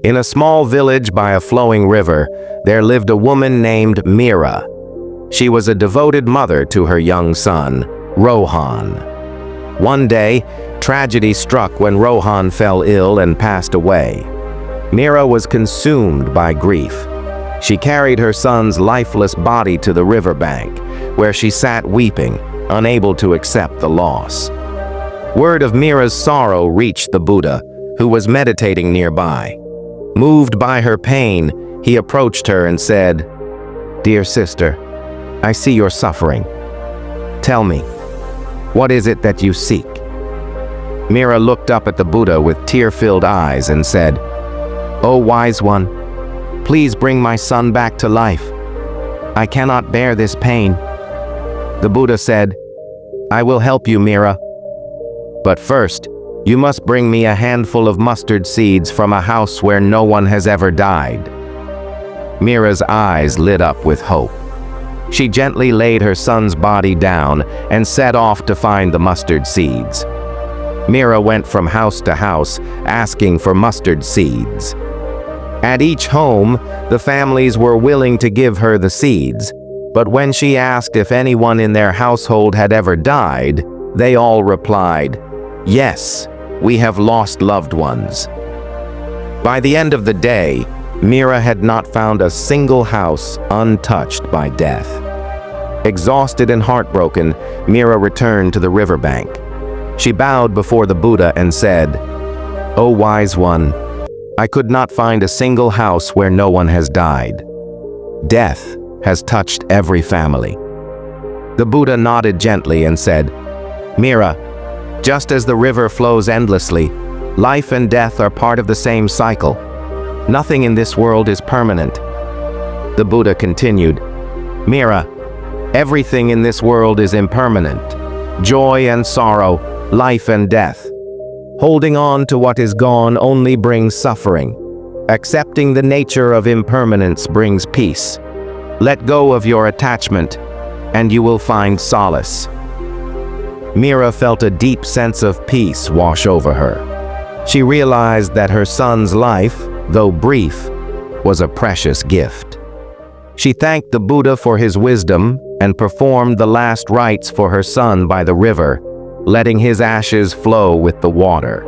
In a small village by a flowing river, there lived a woman named Meera. She was a devoted mother to her young son, Rohan. One day, tragedy struck when Rohan fell ill and passed away. Meera was consumed by grief. She carried her son's lifeless body to the riverbank, where she sat weeping, unable to accept the loss. Word of Meera's sorrow reached the Buddha, who was meditating nearby. Moved by her pain, he approached her and said, "Dear sister, I see your suffering. Tell me, what is it that you seek?" Meera looked up at the Buddha with tear-filled eyes and said, "O wise one, please bring my son back to life. I cannot bear this pain." The Buddha said, "I will help you, Meera. But first, you must bring me a handful of mustard seeds from a house where no one has ever died." Meera's eyes lit up with hope. She gently laid her son's body down and set off to find the mustard seeds. Meera went from house to house, asking for mustard seeds. At each home, the families were willing to give her the seeds, but when she asked if anyone in their household had ever died, they all replied, "Yes, we have lost loved ones." By the end of the day, Meera had not found a single house untouched by death. Exhausted and heartbroken, Meera returned to the riverbank. She bowed before the Buddha and said, "O wise one, I could not find a single house where no one has died. Death has touched every family." The Buddha nodded gently and said, "Meera, just as the river flows endlessly, life and death are part of the same cycle. Nothing in this world is permanent." The Buddha continued, "Meera, everything in this world is impermanent. Joy and sorrow, life and death. Holding on to what is gone only brings suffering. Accepting the nature of impermanence brings peace. Let go of your attachment, and you will find solace." Meera felt a deep sense of peace wash over her. She realized that her son's life, though brief, was a precious gift. She thanked the Buddha for his wisdom and performed the last rites for her son by the river, letting his ashes flow with the water.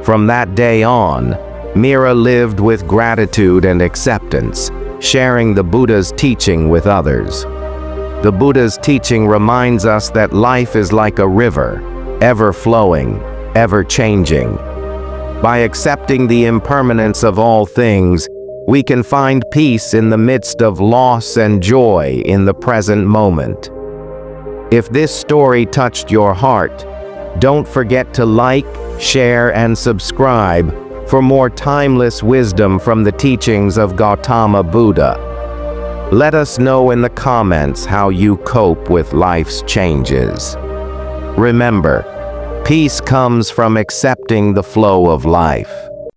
From that day on, Meera lived with gratitude and acceptance, sharing the Buddha's teaching with others. The Buddha's teaching reminds us that life is like a river, ever flowing, ever changing. By accepting the impermanence of all things, we can find peace in the midst of loss and joy in the present moment. If this story touched your heart, don't forget to like, share, and subscribe for more timeless wisdom from the teachings of Gautama Buddha. Let us know in the comments how you cope with life's changes. Remember, peace comes from accepting the flow of life.